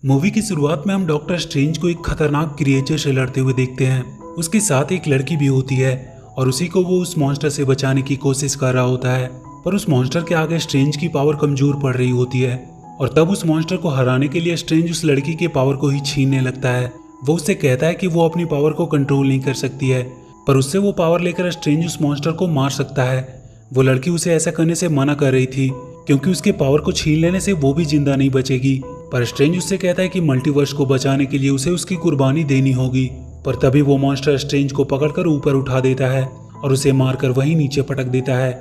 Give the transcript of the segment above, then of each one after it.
Movie की शुरुआत में हम डॉक्टर स्ट्रेंज को एक खतरनाक क्रिएचर से लड़ते हुए देखते हैं। उसके साथ एक लड़की भी होती है और उसी को वो उस मॉन्स्टर से बचाने की कोशिश कर रहा होता है, पर उस मॉन्स्टर के आगे स्ट्रेंज की पावर कमजोर पड़ रही होती है और तब उस मॉन्स्टर को हराने के लिए स्ट्रेंज उस लड़की के पावर को ही छीनने लगता है। वो उससे कहता है कि वो अपनी पावर को कंट्रोल नहीं कर सकती है, पर उससे वो पावर लेकर स्ट्रेंज उस मॉन्स्टर को मार सकता है। वो लड़की उसे ऐसा करने से मना कर रही थी क्योंकि उसके पावर को छीन लेने से वो भी जिंदा नहीं बचेगी, पर स्ट्रेंज उससे कहता है कि मल्टीवर्स को बचाने के लिए उसे उसकी कुर्बानी देनी होगी। पर तभी वो मॉन्स्टर स्ट्रेंज को पकड़कर ऊपर उठा देता है और उसे मारकर वहीं नीचे पटक देता है।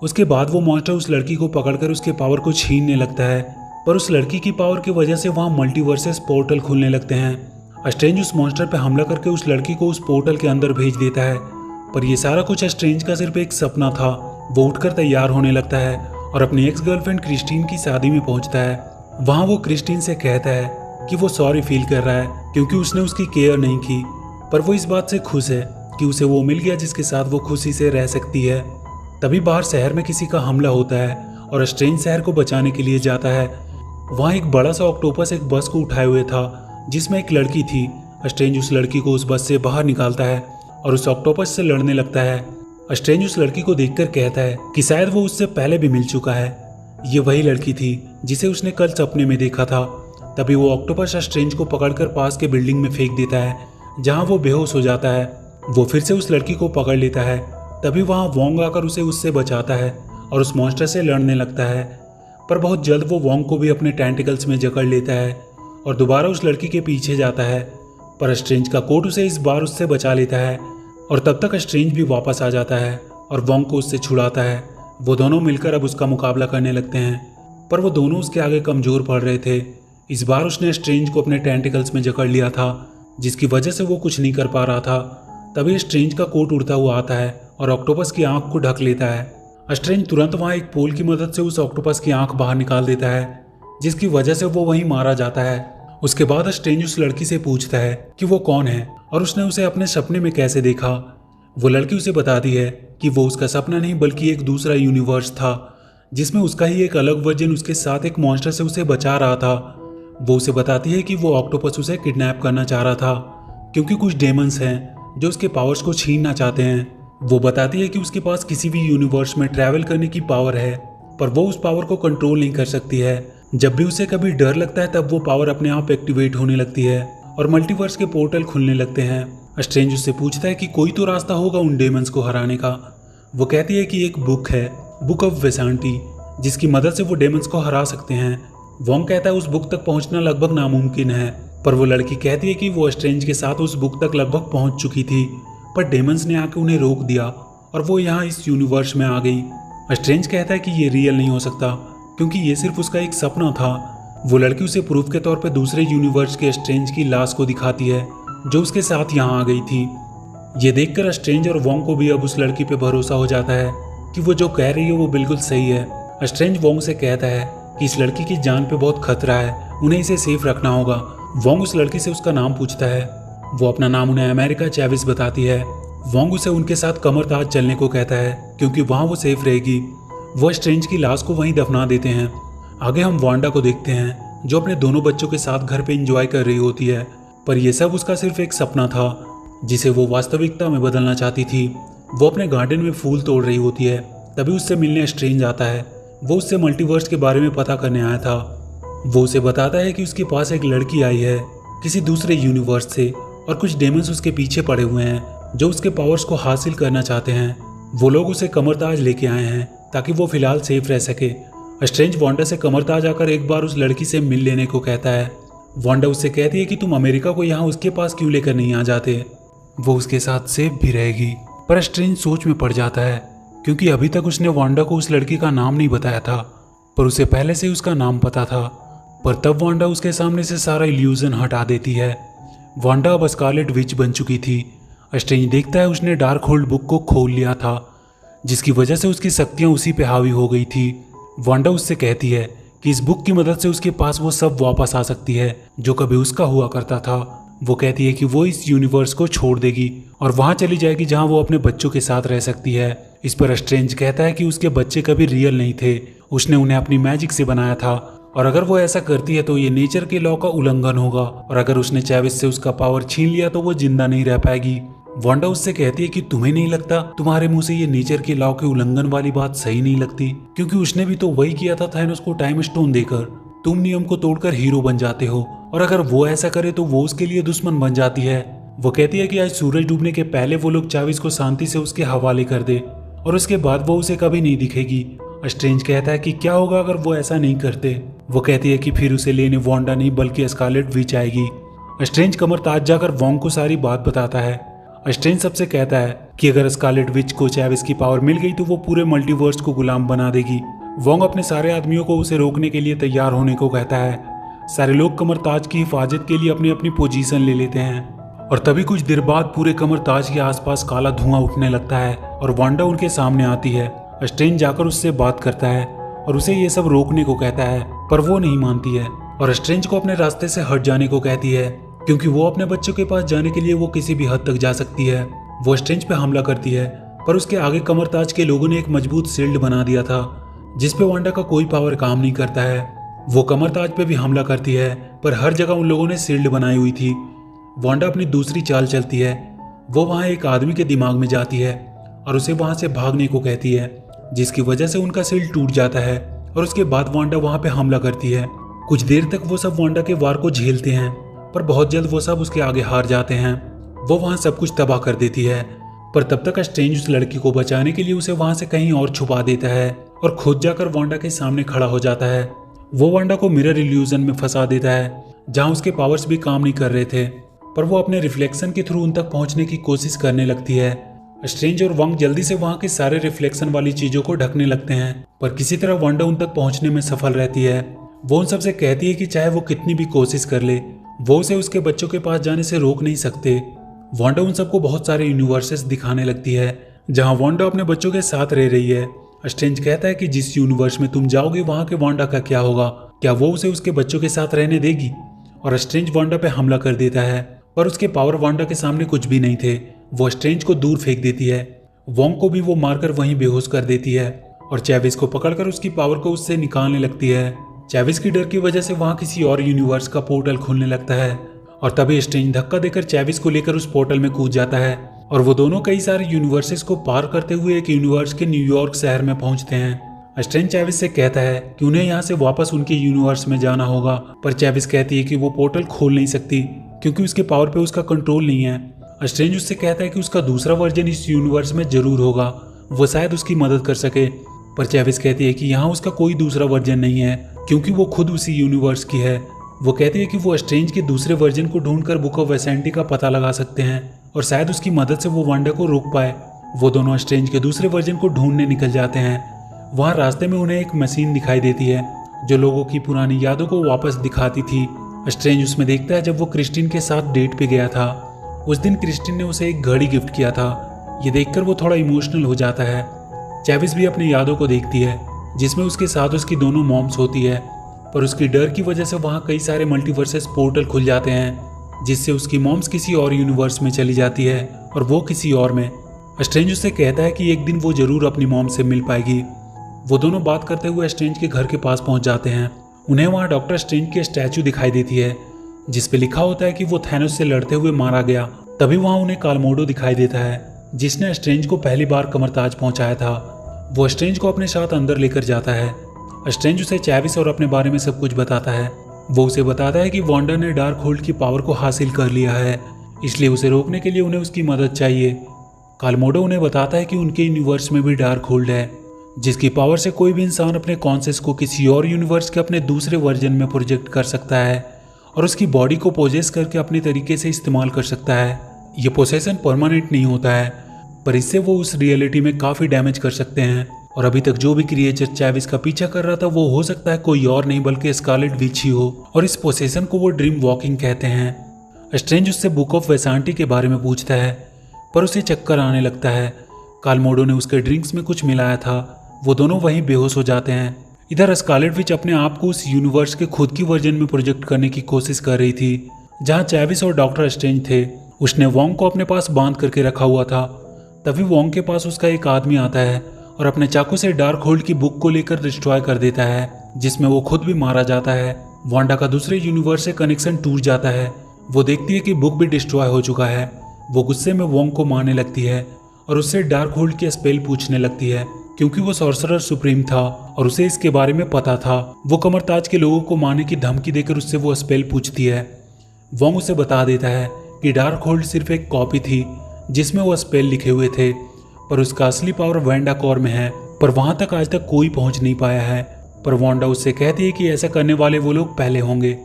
उसके बाद वो मॉन्स्टर उस लड़की को पकड़कर उसके पावर को छीनने लगता है, पर उस लड़की की पावर की वजह से वहाँ मल्टीवर्सेस पोर्टल खुलने लगते हैं। स्ट्रेंज उस मॉन्स्टर पर हमला करके उस लड़की को उस पोर्टल के अंदर भेज देता है, पर यह सारा कुछ स्ट्रेंज का सिर्फ एक सपना था। वो उठकर तैयार होने लगता है और अपनी एक्स गर्लफ्रेंड क्रिस्टीन की शादी में पहुंचता है। वहां वो क्रिस्टीन से कहता है कि वो सॉरी फील कर रहा है क्योंकि उसने उसकी केयर नहीं की, पर वो इस बात से खुश है कि उसे वो मिल गया जिसके साथ वो खुशी से रह सकती है। तभी बाहर शहर में किसी का हमला होता है और स्ट्रेंज शहर को बचाने के लिए जाता है। वहाँ एक बड़ा सा ऑक्टोपस एक बस को उठाए हुए था जिसमें एक लड़की थी। स्ट्रेंज उस लड़की को उस बस से बाहर निकालता है और उस ऑक्टोपस से लड़ने लगता है। स्ट्रेंज उस लड़की को देखकर कहता है कि शायद वो उससे पहले भी मिल चुका है। ये वही लड़की थी जिसे उसने कल सपने में देखा था। तभी वो ऑक्टोपस स्ट्रेंज को पकड़कर पास के बिल्डिंग में फेंक देता है जहां वो बेहोश हो जाता है। वो फिर से उस लड़की को पकड़ लेता है। तभी वहां वोंग आकर उसे उससे बचाता है और उस मॉन्स्टर से लड़ने लगता है, पर बहुत जल्द वो वोंग को भी अपने टेंटिकल्स में जकड़ लेता है और दोबारा उस लड़की के पीछे जाता है। पर स्ट्रेंज का कोट उसे इस बार उससे बचा लेता है और तब तक स्ट्रेंज भी वापस आ जाता है और वोंग को उससे छुड़ाता है। वो दोनों मिलकर अब उसका मुकाबला करने लगते हैं, पर वो दोनों उसके आगे कमजोर पड़ रहे थे। इस बार उसने स्ट्रेंज को अपने टेंटिकल्स में जकड़ लिया था जिसकी वजह से वो कुछ नहीं कर पा रहा था। तभी स्ट्रेंज का कोट उड़ता हुआ आता है और ऑक्टोपस की आंख को ढक लेता है। स्ट्रेंज तुरंत वहां एक पोल की मदद से उस ऑक्टोपस की आंख बाहर निकाल देता है जिसकी वजह से वो वहीं मारा जाता है। उसके बाद स्ट्रेंज उस लड़की से पूछता है कि वो कौन है और उसने उसे अपने सपने में कैसे देखा। वो लड़की उसे बताती है कि वो उसका सपना नहीं बल्कि एक दूसरा यूनिवर्स था जिसमें उसका ही एक अलग वर्जन उसके साथ एक मॉन्स्टर से उसे बचा रहा था। वो उसे बताती है कि वो ऑक्टोपस उसे किडनैप करना चाह रहा था क्योंकि कुछ डेमंस हैं जो उसके पावर्स को छीनना चाहते हैं। वो बताती है कि उसके पास किसी भी यूनिवर्स में ट्रैवल करने की पावर है, पर वो उस पावर को कंट्रोल नहीं कर सकती है। जब भी उसे कभी डर लगता है तब वो पावर अपने आप एक्टिवेट होने लगती है और मल्टीवर्स के पोर्टल खुलने लगते हैं। स्ट्रेंज उससे पूछता है कि कोई तो रास्ता होगा उन डेमंस को हराने का। वो कहती है कि एक बुक है, बुक ऑफ वेसांटी, जिसकी मदद से वो डेमंस को हरा सकते हैं। वोंग कहता है उस बुक तक पहुंचना लगभग नामुमकिन है, पर वो लड़की कहती है कि वो स्ट्रेंज के साथ उस बुक तक लगभग पहुंच चुकी थी, पर डेमंस ने आके उन्हें रोक दिया और वो यहाँ इस यूनिवर्स में आ गई। स्ट्रेंज कहता है कि ये रियल नहीं हो सकता क्योंकि ये सिर्फ उसका एक सपना था। वो लड़की उसे प्रूफ के तौर पर दूसरे यूनिवर्स के स्ट्रेंज की लाश को दिखाती है जो उसके साथ यहाँ आ गई थी। ये देखकर स्ट्रेंज और वोंग को भी अब उस लड़की पे भरोसा हो जाता है कि वो जो कह रही है वो बिल्कुल सही है। स्ट्रेंज वोंग से कहता है कि इस लड़की की जान पे बहुत खतरा है, उन्हें इसे सेफ रखना होगा। वोंग उस लड़की से उसका नाम पूछता है। वो अपना नाम उन्हें अमेरिका चैविस बताती है। वोंग उसे उनके साथ कमरताज चलने को कहता है क्योंकि वहाँ वो सेफ रहेगी। वो स्ट्रेंज की लाश को वहीं दफना देते हैं। आगे हम वांडा को देखते हैं जो अपने दोनों बच्चों के साथ घर पे एंजॉय कर रही होती है, पर यह सब उसका सिर्फ एक सपना था जिसे वो वास्तविकता में बदलना चाहती थी। वो अपने गार्डन में फूल तोड़ रही होती है, तभी उससे मिलने स्ट्रेंज आता है। वो उससे मल्टीवर्स के बारे में पता करने आया था। वो उसे बताता है कि उसके पास एक लड़की आई है किसी दूसरे यूनिवर्स से और कुछ डेमंस उसके पीछे पड़े हुए हैं जो उसके पावर्स को हासिल करना चाहते हैं। वो लोग उसे कमरताज लेके आए हैं ताकि वो फिलहाल सेफ रह सके। स्ट्रेंज वांडा से कमरताज आकर एक बार उस लड़की से मिल लेने को कहता है। वांडा उससे कहती है कि तुम अमेरिका को यहाँ उसके पास क्यों लेकर नहीं आ जाते, वो उसके साथ सेफ भी रहेगी। पर स्ट्रेंज सोच में पड़ जाता है क्योंकि अभी तक उसने वांडा को उस लड़की का नाम नहीं बताया था, पर उसे पहले से उसका नाम पता था। पर तब वांडा उसके सामने से सारा इल्यूजन हटा देती है। वांडा अब स्कारलेट विच बन चुकी थी। स्ट्रेंज देखता है उसने डार्क होल्ड बुक को खोल लिया था जिसकी वजह से उसकी शक्तियां उसी पे हावी हो गई थी। वांडा उससे कहती है कि इस बुक की मदद से उसके पास वो सब वापस आ सकती है जो कभी उसका हुआ करता था। वो कहती है कि वो इस यूनिवर्स को छोड़ देगी और वहां चली जाएगी जहां वो अपने बच्चों के साथ रह सकती है। इस पर स्ट्रेंज कहता है कि उसके बच्चे कभी रियल नहीं थे, उसने उन्हें अपनी मैजिक से बनाया था और अगर वो ऐसा करती है तो ये नेचर के लॉ का उल्लंघन होगा, और अगर उसने चैविस से उसका पावर छीन लिया तो वो जिंदा नहीं रह पाएगी। वांडा उससे कहती है कि तुम्हें नहीं लगता तुम्हारे मुंह से ये नेचर के लॉ के उल्लंघन वाली बात सही नहीं लगती, क्योंकि उसने भी तो वही किया था थैनोस को टाइम स्टोन देकर। तुम नियम को तोड़कर हीरो बन जाते हो, और अगर वो ऐसा करे तो वो उसके लिए दुश्मन बन जाती है। वो कहती है कि आज सूरज डूबने के पहले वो लोग चैविस को शांति से उसके हवाले कर दे, और उसके बाद वो उसे कभी नहीं दिखेगी। स्ट्रेंज कहता है कि क्या होगा अगर वो ऐसा नहीं करते। वो कहती है कि फिर उसे लेने वांडा नहीं बल्कि स्कारलेट विच आएगी। स्ट्रेंज कमर ताज जाकर वोंग को सारी बात बताता है। स्ट्रेंज सबसे कहता है कि अगर स्कारलेट विच को चैविस की पावर मिल गई तो वो पूरे मल्टीवर्स को गुलाम बना देगी। वोंग अपने सारे आदमियों को उसे रोकने के लिए तैयार होने को कहता है। सारे लोग कमर ताज की हिफाजत के लिए अपनी अपनी पोजीशन ले लेते हैं, और तभी कुछ देर बाद पूरे कमर ताज के आसपास काला धुआं उठने लगता है और वांडा उनके सामने आती है। स्ट्रेंज जाकर उससे बात करता है और उसे ये सब रोकने को कहता है, पर वो नहीं मानती है और स्ट्रेंज को अपने रास्ते से हट जाने को कहती है, क्योंकि वो अपने बच्चों के पास जाने के लिए वो किसी भी हद तक जा सकती है। वो स्ट्रेंज पे हमला करती है, पर उसके आगे कमरताज के लोगों ने एक मजबूत शील्ड बना दिया था जिसपे वांडा का कोई पावर काम नहीं करता है। वो कमरताज पे भी हमला करती है, पर हर जगह उन लोगों ने शील्ड बनाई हुई थी। वांडा अपनी दूसरी चाल चलती है। वो वहाँ एक आदमी के दिमाग में जाती है और उसे वहाँ से भागने को कहती है, जिसकी वजह से उनका शील्ड टूट जाता है, और उसके बाद वांडा वहाँ पे हमला करती है। कुछ देर तक वो सब वांडा के वार को झेलते हैं, पर बहुत जल्द वो सब उसके आगे हार जाते हैं। वो वहाँ सब कुछ तबाह कर देती है, पर तब तक स्ट्रेंज उस लड़की को बचाने के लिए उसे वहाँ से कहीं और छुपा देता है और खुद जाकर वांडा के सामने खड़ा हो जाता है। वो वांडा को मिरर इल्यूजन में फंसा देता है, जहाँ उसके पावर्स भी काम नहीं कर रहे थे, पर वो अपने रिफ्लेक्शन के थ्रू उन तक पहुँचने की कोशिश करने लगती है। स्ट्रेंज और वंग जल्दी से वहाँ के सारे रिफ्लेक्शन वाली चीजों को ढकने लगते हैं, पर किसी तरह वांडा उन तक पहुँचने में सफल रहती है। वो उन सबसे कहती है कि चाहे वो कितनी भी कोशिश कर ले, वो उसे उसके बच्चों के पास जाने से रोक नहीं सकते। वांडा उन सबको बहुत सारे यूनिवर्सेस दिखाने लगती है जहाँ वांडा अपने बच्चों के साथ रह रही है। स्ट्रेंज कहता है कि जिस यूनिवर्स में तुम जाओगे वहाँ के वांडा का क्या होगा, क्या वो उसे उसके बच्चों के साथ रहने देगी? और स्ट्रेंज वांडा पे हमला कर देता है, पर उसके पावर वांडा के सामने कुछ भी नहीं थे। वो स्ट्रेंज को दूर फेंक देती है। वोंग को भी वो मारकर वहीं बेहोश कर देती है और चैविस को पकड़कर उसकी पावर को उससे निकालने लगती है। चैविस की डर की वजह से वहाँ किसी और यूनिवर्स का पोर्टल खुलने लगता है, और तभी स्ट्रेंज धक्का देकर चैविस को लेकर उस पोर्टल में कूद जाता है, और वो दोनों कई सारे यूनिवर्सेस को पार करते हुए एक यूनिवर्स के न्यूयॉर्क शहर में पहुंचते हैं। स्ट्रेंज चैविस से कहता है कि उन्हें यहाँ से वापस उनके यूनिवर्स में जाना होगा, पर चैविस कहती है कि वो पोर्टल खोल नहीं सकती क्योंकि उसके पावर पे उसका कंट्रोल नहीं है। स्ट्रेंज उससे कहता है कि उसका दूसरा वर्जन इस यूनिवर्स में जरूर होगा, वो शायद उसकी मदद कर सके, पर चैविस कहती है कि यहाँ उसका कोई दूसरा वर्जन नहीं है क्योंकि वो खुद उसी यूनिवर्स की है। वो कहती है कि वो स्ट्रेंज के दूसरे वर्जन को ढूंढकर बुक ऑफ वेसेंटी का पता लगा सकते हैं और शायद उसकी मदद से वो वांडा को रोक पाए। वो दोनों स्ट्रेंज के दूसरे वर्जन को ढूंढने निकल जाते हैं। वहाँ रास्ते में उन्हें एक मशीन दिखाई देती है जो लोगों की पुरानी यादों को वापस दिखाती थी। स्ट्रेंज उसमें देखता है जब वो क्रिस्टिन के साथ डेट पे गया था। उस दिन क्रिस्टिन ने उसे एक घड़ी गिफ्ट किया था। ये देखकर वो थोड़ा इमोशनल हो जाता है। चैविस भी अपनी यादों को देखती है जिसमें उसके साथ उसकी दोनों मॉम्स होती है, पर उसकी डर की वजह से वहाँ कई सारे मल्टीवर्सेस पोर्टल खुल जाते हैं जिससे उसकी मॉम्स किसी और यूनिवर्स में चली जाती है और वो किसी और में। स्ट्रेंज उससे कहता है कि एक दिन वो जरूर अपनी मॉम से मिल पाएगी। वो दोनों बात करते हुए स्ट्रेंज के घर के पास पहुंच जाते हैं। उन्हें वहाँ डॉक्टर स्ट्रेंज की स्टैचू दिखाई देती है जिसपे लिखा होता है कि वो थैनोस से लड़ते हुए मारा गया। तभी वहाँ उन्हें कालमोडो दिखाई देता है जिसने स्ट्रेंज को पहली बार कमरताज पहुंचाया था। वो स्ट्रेंज को अपने साथ अंदर लेकर जाता है। स्ट्रेंज उसे चैविस और अपने बारे में सब कुछ बताता है। वो उसे बताता है कि वांडा ने डार्क होल्ड की पावर को हासिल कर लिया है, इसलिए उसे रोकने के लिए उन्हें उसकी मदद चाहिए। कालमोडो उन्हें बताता है कि उनके यूनिवर्स में भी डार्क होल्ड है जिसकी पावर से कोई भी इंसान अपने कॉन्शियस को किसी और यूनिवर्स के अपने दूसरे वर्जन में प्रोजेक्ट कर सकता है और उसकी बॉडी को पोजेस करके अपने तरीके से इस्तेमाल कर सकता है। ये पोसेशन परमानेंट नहीं होता है, पर इससे वो उस रियलिटी में काफ़ी डैमेज कर सकते हैं। और अभी तक जो भी क्रिएचर चैविस का पीछा कर रहा था वो हो सकता है कोई और नहीं बल्कि स्कारलेट विच ही हो, और इस पोसेशन को वो ड्रीम वॉकिंग कहते हैं। स्ट्रेंज उससे बुक ऑफ वेसांटी के बारे में पूछता है, पर उसे चक्कर आने लगता है। कालमोडो ने उसके ड्रिंक्स में कुछ मिलाया था। वो दोनों वहीं बेहोश हो जाते हैं। इधर स्कारलेट विच अपने आप को उस यूनिवर्स के खुद की वर्जन में प्रोजेक्ट करने की कोशिश कर रही थी जहाँ चैविस और डॉक्टर स्ट्रेंज थे। उसने वोंग को अपने पास बांध करके रखा हुआ था। तभी वोंग के पास उसका एक आदमी आता है और अपने चाकू से डार्क होल्ड की बुक को लेकर डिस्ट्रॉय कर देता है। जिसमें वो खुद भी मारा जाता है। वांडा का दूसरे यूनिवर्स से कनेक्शन टूट जाता है। वो देखती है कि बुक भी डिस्ट्रॉय हो चुका है। वो गुस्से में वोंग को मारने लगती है और उससे डार्क होल्ड की स्पेल पूछने लगती है, क्योंकि वो सॉर्सरर सुप्रीम था और उसे इसके बारे में पता था। वो कमरताज के लोगों को मारने की धमकी देकर उससे वो स्पेल पूछती है। वोंग उसे बता देता है कि डार्क होल्ड सिर्फ एक कॉपी थी जिसमें वो स्पेल लिखे हुए थे, पर उसका असली पावर वांडा कोर में है, पर वहां तक आज तक कोई पहुंच नहीं पाया है। पर वांडा उससे कहती है कि ऐसा करने वाले वो लोग पहले होंगे।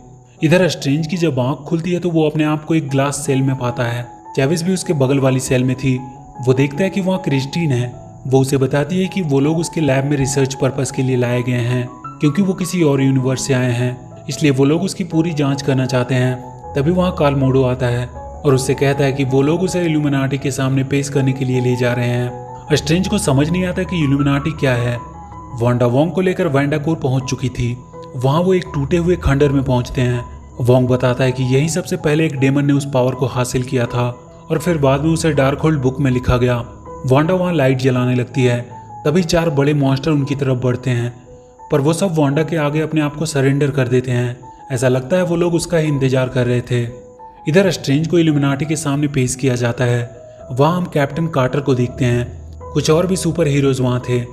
इधर स्ट्रेंज की जब आंख खुलती है तो वो अपने आप को एक ग्लास सेल में पाता है। चैविस भी उसके बगल वाली सेल में थी। वो देखता है कि वहाँ क्रिस्टीन है। वो उसे बताती है कि वो लोग उसके लैब में रिसर्च पर्पस के लिए लाए गए हैं, क्योंकि वो किसी और यूनिवर्स से आए हैं, इसलिए वो लोग उसकी पूरी जांच करना चाहते हैं। तभी वहाँ कार्ल मोडो आता है और उससे कहता है कि वो लोग उसे इल्यूमिनाटी के सामने पेश करने के लिए ले जा रहे हैं। स्ट्रेंज को समझ नहीं आता कि इल्यूमिनाटी क्या है। वांडा वोंग को लेकर वांडा कोर पहुंच चुकी थी। वहां वो एक टूटे हुए खंडर में पहुंचते हैं। वोंग बताता है कि यही सबसे पहले एक डेमन ने उस पावर को हासिल किया था और फिर बाद में उसे डार्क होल्ड बुक में लिखा गया। वांडा वहां लाइट जलाने लगती है। तभी 4 बड़े मॉन्स्टर उनकी तरफ बढ़ते हैं, पर वो सब वांडा के आगे अपने आप को सरेंडर कर देते हैं। ऐसा लगता है वो लोग उसका ही इंतजार कर रहे थे। इधर स्ट्रेंज को इल्यूमिनाटी के सामने पेश किया जाता है। वहाँ हम कैप्टन कार्टर को देखते हैं। कुछ और भी सुपर हीरोज वहाँ थे,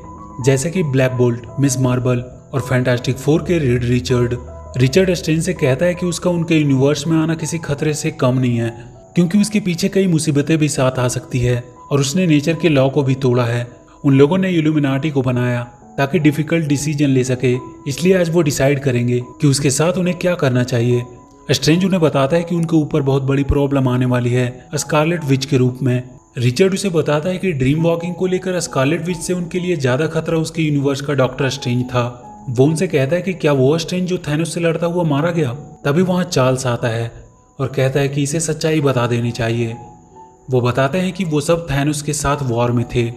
जैसे कि ब्लैक बोल्ट, मिस मार्बल और फैंटास्टिक 4 के रेड रिचर्ड। रिचर्ड स्ट्रेंज से कहता है कि उसका उनके यूनिवर्स में आना किसी खतरे से कम नहीं है, क्योंकि उसके पीछे कई मुसीबतें भी साथ आ सकती है और उसने नेचर के लॉ को भी तोड़ा है। उन लोगों ने इल्यूमिनाटी को बनाया ताकि डिफिकल्ट डिसीजन ले सके, इसलिए आज वो डिसाइड करेंगे कि उसके साथ उन्हें क्या करना चाहिए। स्ट्रेंज उन्हें बताता है कि उनके ऊपर बहुत बड़ी प्रॉब्लम आने वाली है स्कारलेट विच के रूप में। रिचर्ड उसे बताता है कि ड्रीम वॉकिंग को लेकर स्कारलेट विच से उनके लिए ज्यादा खतरा उसके यूनिवर्स का डॉक्टर स्ट्रेंज था। वो उनसे कहता है कि क्या वो स्ट्रेंज जो थैनोस से लड़ता हुआ मारा गया। तभी वहां चार्ल्स आता है और कहता है कि इसे सच्चाई बता देनी चाहिए। वो बताते हैं कि वो सब थैनोस के साथ वॉर में थे,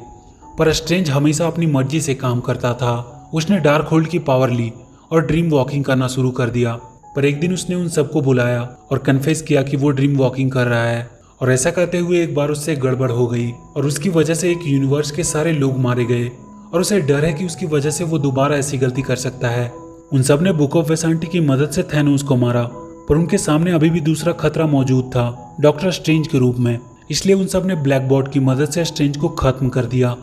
पर स्ट्रेंज हमेशा अपनी मर्जी से काम करता था। उसने डार्क होल्ड की पावर ली और ड्रीम वॉकिंग करना शुरू कर दिया, पर एक दिन उसने उन सबको बुलाया और कन्फेस किया कि वो ड्रीम वॉकिंग कर रहा है। और ऐसा करते हुए एक बार उससे गड़बड़ हो गई और उसकी वजह से एक यूनिवर्स के सारे लोग मारे गए और उसे डर है कि उसकी वजह से वो दोबारा ऐसी गलती कर सकता है। उन सब ने बुक ऑफ वेसांटी की मदद से थैनोस को मारा, पर उनके सामने अभी भी दूसरा खतरा मौजूद था, डॉक्टर स्ट्रेंज के रूप में। इसलिए उन सब ने ब्लैक बॉट की मदद से स्ट्रेंज को खत्म कर दिया।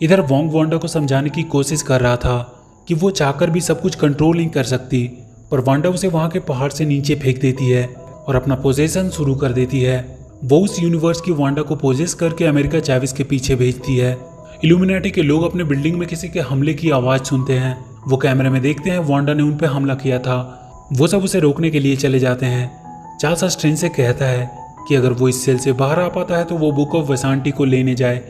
इधर वोंग वांडा को समझाने की कोशिश कर रहा था कि वो चाहकर भी सब कुछ कंट्रोल नहीं कर सकती, पर वांडा उसे वहां के पहाड़ से नीचे फेंक देती है और अपना पोजेशन शुरू कर देती है। वो उस यूनिवर्स की वांडा को पोजेस करके अमेरिका चैविस के पीछे भेजती है। इल्यूमिनाटी के लोग अपने बिल्डिंग में किसी के हमले की आवाज सुनते हैं। वो कैमरे में देखते हैं वांडा ने उन पर हमला किया था। वो सब उसे रोकने के लिए चले जाते हैं। चार्ल्स स्ट्रेंज से कहता है कि अगर वो इस सेल से बाहर आ पाता है तो वो बुक ऑफ वेसांटी को लेने जाए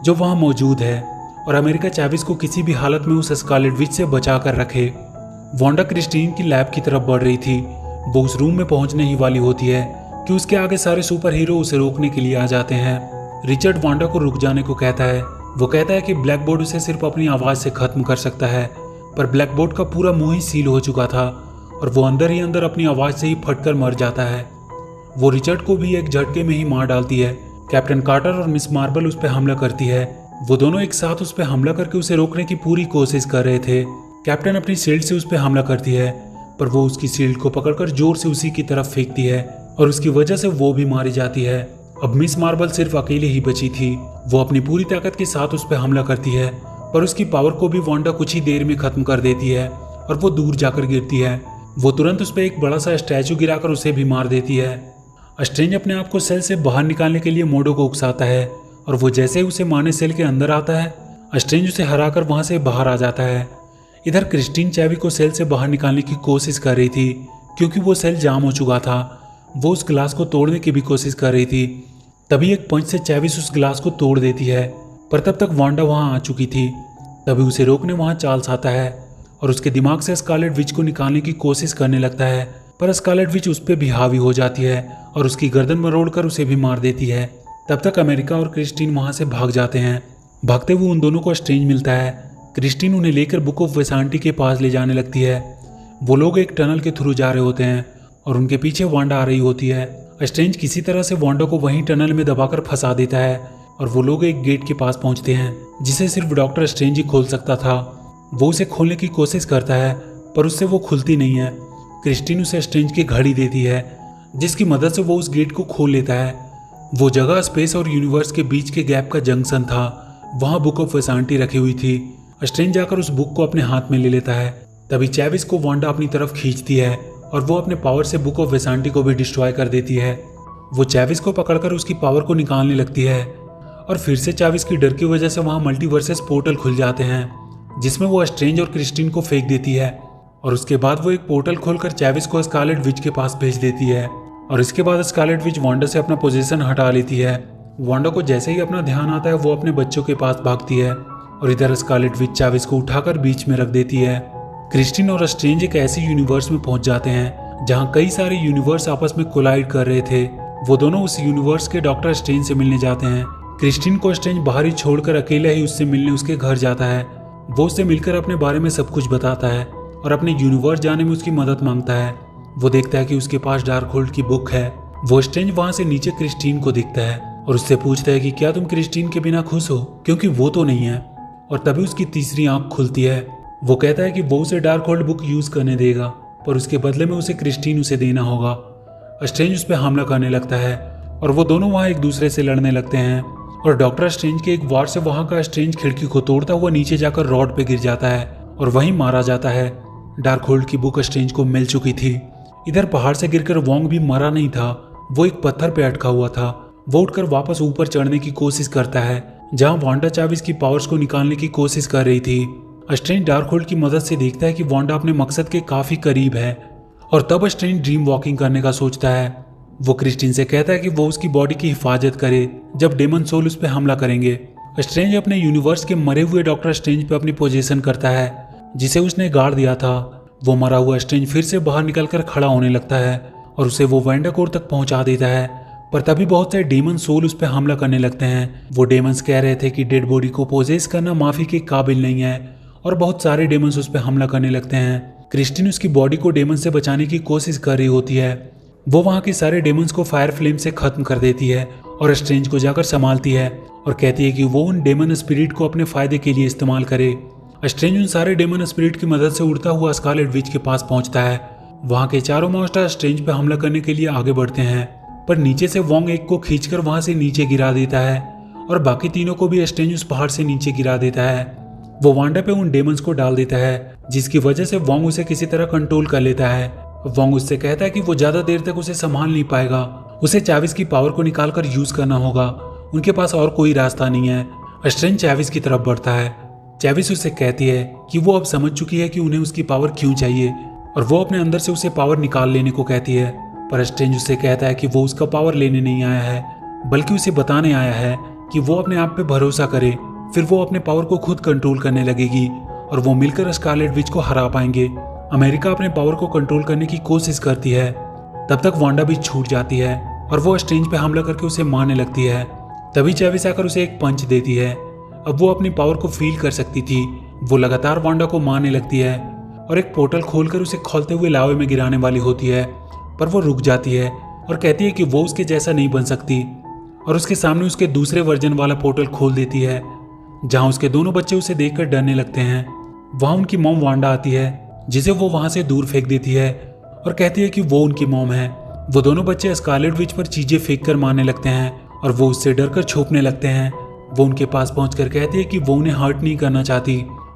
जो वहाँ मौजूद है, और अमेरिका चैविस को किसी भी हालत में उस स्कारलेट विच से बचा कर रखे। वांडा क्रिस्टीन की लैब की तरफ बढ़ रही थी। वो उस रूम में पहुंचने ही वाली होती है कि उसके आगे सारे सुपर हीरो उसे रोकने के लिए आ जाते हैं। रिचर्ड वांडा को रुक जाने को कहता है। वो कहता है कि ब्लैक बोर्ड उसे सिर्फ अपनी आवाज से खत्म कर सकता है, पर ब्लैक बोर्ड का पूरा मुंह ही सील हो चुका था और वो अंदर ही अंदर अपनी आवाज से ही फटकर मर जाता है। वो रिचर्ड को भी एक झटके में ही मार डालती है। कैप्टन कार्टर और मिस मार्बल उस पर हमला करती है। वो दोनों एक साथ उस पर हमला करके उसे रोकने की पूरी कोशिश कर रहे थे। कैप्टन अपनी शील्ड से उस पर हमला करती है, पर वो उसकी शील्ड को पकड़कर जोर से उसी की तरफ फेंकती है और उसकी वजह से वो भी मारी जाती है। अब मिस मार्बल सिर्फ अकेले ही बची थी। वो अपनी पूरी ताकत के साथ उस पर हमला करती है, पर उसकी पावर को भी वांडा कुछ ही देर में खत्म कर देती है और वो दूर जाकर गिरती है। वो तुरंत उस पर एक बड़ा सा स्टैचू गिराकर उसे भी मार देती है। स्ट्रेंज अपने आप को सेल से बाहर निकालने के लिए मोडो को उकसाता है और वो जैसे ही उसे मारने सेल के अंदर आता है, स्ट्रेंज उसे हराकर वहां से बाहर आ जाता है। इधर क्रिस्टीन चैवी को सेल से बाहर निकालने की कोशिश कर रही थी, क्योंकि वो सेल जाम हो चुका था। वो उस ग्लास को तोड़ने की भी कोशिश कर रही थी। तभी एक पंच से चैविस उस ग्लास को तोड़ देती है, पर तब तक वांडा वहां आ चुकी थी। तभी उसे रोकने वहां चार्ल्स आता है और उसके दिमाग से स्कारलेट विच को निकालने की कोशिश करने लगता है, पर स्कारलेट विच उस पर भी हावी हो जाती है और उसकी गर्दन मरोड़कर उसे भी मार देती है। तब तक अमेरिका और क्रिस्टीन वहां से भाग जाते हैं। भागते हुए उन दोनों को स्ट्रेंज मिलता है। क्रिस्टीन उन्हें लेकर बुक ऑफ वेसांटी के पास ले जाने लगती है। वो लोग एक टनल के थ्रू जा रहे होते हैं और उनके पीछे वांडा आ रही होती है। स्ट्रेंज किसी तरह से वांडा को वहीं टनल में दबाकर फंसा देता है और वो लोग एक गेट के पास पहुंचते हैं जिसे सिर्फ डॉक्टर स्ट्रेंज ही खोल सकता था। वो उसे खोलने की कोशिश करता है, पर उससे वो खुलती नहीं है। क्रिस्टीन उसे स्ट्रेंज की घड़ी देती है जिसकी मदद से वो उस गेट को खोल लेता है। वो जगह स्पेस और यूनिवर्स के बीच के गैप का जंक्शन था। वहाँ बुक ऑफ वेसांटी रखी हुई थी। स्ट्रेंज जाकर उस बुक को अपने हाथ में ले लेता है। तभी चैविस को वांडा अपनी तरफ खींचती है और वो अपने पावर से बुक ऑफ वेसांटी को भी डिस्ट्रॉय कर देती है। वो चैविस को पकड़कर उसकी पावर को निकालने लगती है और फिर से चैविस की डर की वजह से वहाँ मल्टीवर्सेस पोर्टल खुल जाते हैं जिसमें वो स्ट्रेंज और क्रिस्टीन को फेंक देती है। और उसके बाद वो एक पोर्टल खोलकर चैविस को स्कारलेट विच के पास भेज देती है। और इसके बाद स्कारलेट विच वांडा से अपना पोजीशन हटा लेती है। वांडा को जैसे ही अपना ध्यान आता है वो अपने बच्चों के पास भागती है और इधर स्कारलेट विच चैविस को उठाकर बीच में रख देती है। क्रिस्टीन और स्ट्रेंज एक ऐसे यूनिवर्स में पहुंच जाते हैं जहां कई सारे यूनिवर्स आपस में कोलाइड कर रहे थे। वो दोनों उस यूनिवर्स के डॉक्टर स्ट्रेंज से मिलने जाते हैं। क्रिस्टीन को स्ट्रेंज बाहर ही छोड़कर अकेले ही उससे मिलने उसके घर जाता है। वो उससे मिलकर अपने बारे में सब कुछ बताता है और अपने यूनिवर्स जाने में उसकी मदद मांगता है। वो देखता है कि उसके पास डार्क होल्ड की बुक है। वो स्ट्रेंज वहां से नीचे क्रिस्टीन को दिखता है और उससे पूछता है कि क्या तुम क्रिस्टीन के बिना खुश हो, क्योंकि वो तो नहीं है। और तभी उसकी तीसरी आंख खुलती है। वो कहता है कि वो उसे डार्क होल्ड बुक यूज करने देगा पर उसके बदले में उसे क्रिस्टीन उसे देना होगा। स्ट्रेंज उस पर हमला करने लगता है और वो दोनों वहाँ एक दूसरे से लड़ने लगते हैं। और डॉक्टर स्ट्रेंज के एक वार से वहाँ का स्ट्रेंज खिड़की को तोड़ता हुआ नीचे जाकर रॉड पे गिर जाता है और वहीं मारा जाता है। डार्क होल्ड की बुक स्ट्रेंज को मिल चुकी थी। इधर पहाड़ से गिरकर वोंग भी मरा नहीं था, वो एक पत्थर पे अटका हुआ था। वो उठकर वापस ऊपर चढ़ने की कोशिश करता है जहाँ वांडा चैविस की पावर्स को निकालने की कोशिश कर रही थी। स्ट्रेंज डार्क होल्ड की मदद से देखता है कि वांडा अपने मकसद के काफी करीब है और तब स्ट्रेंज ड्रीम वॉकिंग करने का सोचता है। वो क्रिस्टीन से कहता है कि वो उसकी बॉडी की हिफाजत करे जब डेमन सोल उस पर हमला करेंगे। स्ट्रेंज अपने यूनिवर्स के मरे हुए डॉक्टर स्ट्रेंज पे अपनी पोजीशन करता है जिसे उसने गाड़ दिया था। वो मरा हुआ स्ट्रेंज फिर से बाहर निकलकर खड़ा होने लगता है और उसे वो वेंडाकोर तक पहुंचा देता है। पर तभी बहुत सारे डेमन सोल उस पर हमला करने लगते हैं। वो डेमंस कह रहे थे कि डेड बॉडी को पोजेस करना माफी के काबिल नहीं है और बहुत सारे डेमंस उस पर हमला करने लगते हैं। क्रिस्टीन उसकी बॉडी को डेमन से बचाने की कोशिश कर रही होती है। वो वहाँ के सारे डेमंस को फायर फ्लेम से खत्म कर देती है और स्ट्रेंज को जाकर संभालती है और कहती है कि वो उन डेमन स्पिरिट को अपने फायदे के लिए इस्तेमाल करे। स्ट्रेंज उन सारे डेमन स्पिरिट की मदद से उड़ता हुआ स्कारलेट विच के पास पहुंचता है। वहाँ के चारों मॉन्स्टर स्ट्रेंज पे हमला करने के लिए आगे बढ़ते हैं पर नीचे से वोंग एक को खींचकर वहाँ से नीचे गिरा देता है और बाकी तीनों को भी स्ट्रेंज उस पहाड़ से नीचे गिरा देता है। वो वांडा पे उन डेमंस को डाल देता है जिसकी वजह से वोंग उसे किसी तरह कंट्रोल कर लेता है। वोंग उससे कहता है कि वो ज्यादा देर तक उसे संभाल नहीं पाएगा, उसे चैविस की पावर को निकालकर यूज करना होगा, उनके पास और कोई रास्ता नहीं है। स्ट्रेंज चैविस की तरफ बढ़ता है। चैविस उससे कहती है कि वो अब समझ चुकी है कि उन्हें उसकी पावर क्यों चाहिए और वो अपने अंदर से उसे पावर निकाल लेने को कहती है। पर स्ट्रेंज उससे कहता है कि वो उसका पावर लेने नहीं आया है बल्कि उसे बताने आया है कि वो अपने आप पे भरोसा करे, फिर वो अपने पावर को खुद कंट्रोल करने लगेगी और वो मिलकर स्कारलेट विच को हरा पाएंगे। अमेरिका अपने पावर को कंट्रोल करने की कोशिश करती है। तब तक वांडा भी छूट जाती है और वो स्ट्रेंज पे हमला करके उसे मारने लगती है। तभी चैविस आकर उसे एक पंच देती है। अब वो अपनी पावर को फील कर सकती थी। वो लगातार वांडा को मारने लगती है और एक पोर्टल खोलकर उसे खोलते हुए लावे में गिराने वाली होती है पर वो रुक जाती है और कहती है कि वो उसके जैसा नहीं बन सकती और उसके सामने उसके दूसरे वर्जन वाला पोर्टल खोल देती है जहाँ उसके दोनों बच्चे उसे देखकर डरने लगते हैं। वहाँ उनकी मॉम वांडा आती है जिसे वो वहाँ से दूर फेंक देती है और कहती है कि वो उनकी मॉम है। वो दोनों बच्चे स्कारलेट विच पर चीजें फेंक कर मारने लगते हैं और वो उससे डरकर छुपने लगते हैं। वो उनके पास पहुंचकर कहती है कि वो उन्हें हर्ट नहीं करना चाहती,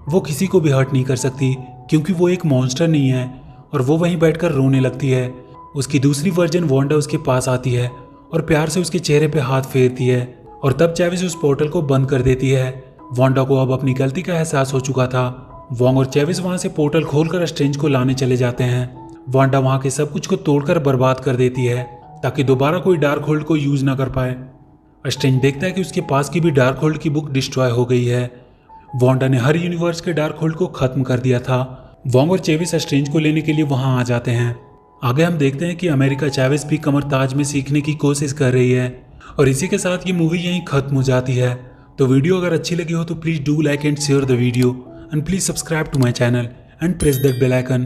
वो किसी को भी हर्ट नहीं कर सकती क्योंकि वो एक मॉन्स्टर नहीं है और वो वहीं बैठकर रोने लगती है। उसकी दूसरी वर्जन वांडा उसके पास आती है और प्यार से उसके चेहरे पे हाथ फेरती है और तब चैविस उस पोर्टल को बंद कर देती है। वांडा को अब अपनी गलती का एहसास हो चुका था। वोंग और चैविस वहां से पोर्टल खोलकर स्ट्रेंज को लाने चले जाते हैं। वांडा वहां के सब कुछ को तोड़कर बर्बाद कर देती है ताकि दोबारा कोई डार्क होल्ड को यूज ना कर पाए। स्ट्रेंज देखता है कि उसके पास की भी डार्क होल्ड की बुक डिस्ट्रॉय हो गई है। वांडा ने हर यूनिवर्स के डार्क होल्ड को खत्म कर दिया था। वोंग और चैविस स्ट्रेंज को लेने के लिए वहां आ जाते हैं। आगे हम देखते हैं कि अमेरिका चैविस भी कमर ताज में सीखने की कोशिश कर रही है और इसी के साथ ये मूवी यहीं खत्म हो जाती है। तो वीडियो अगर अच्छी लगी हो तो please do like and share the video and please subscribe to my channel and press that bell icon